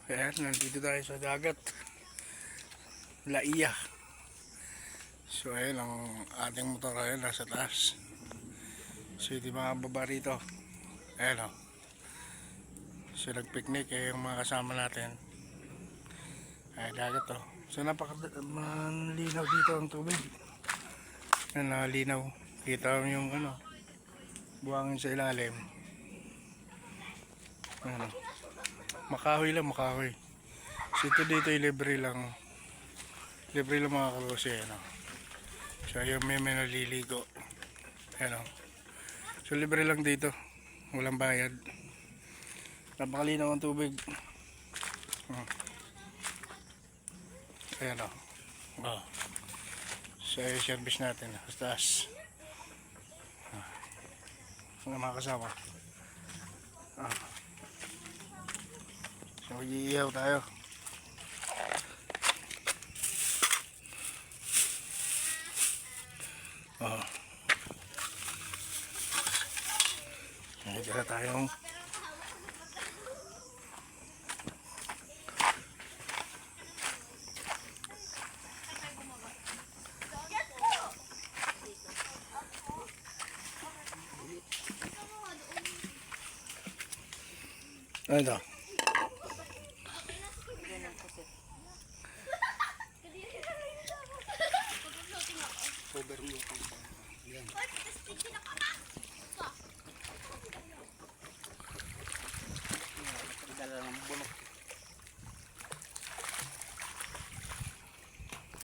Ayan, nandito tayo sa dagat. Laia. So ayan ang ating motor ayan, nasa taas. So hindi makababa rito. Ayan o. So nagpiknik yung mga kasama natin. Ay dagat o. So napakalinaw dito ang tubig. Nalinaw. Kita mo yung buhangin sa ilalim. Ano. Makahoy lang, makahoy. So ito dito ay libre lang. Libre lang mga kalose. So yung may naliligo. Ayan o. So libre lang dito. Walang bayad. Napakalinaw ang tubig. Ayan o. So yung service natin. Sa taas. Ang mga kasama. So mag-iihaw tayo. Dala tayong ano ito?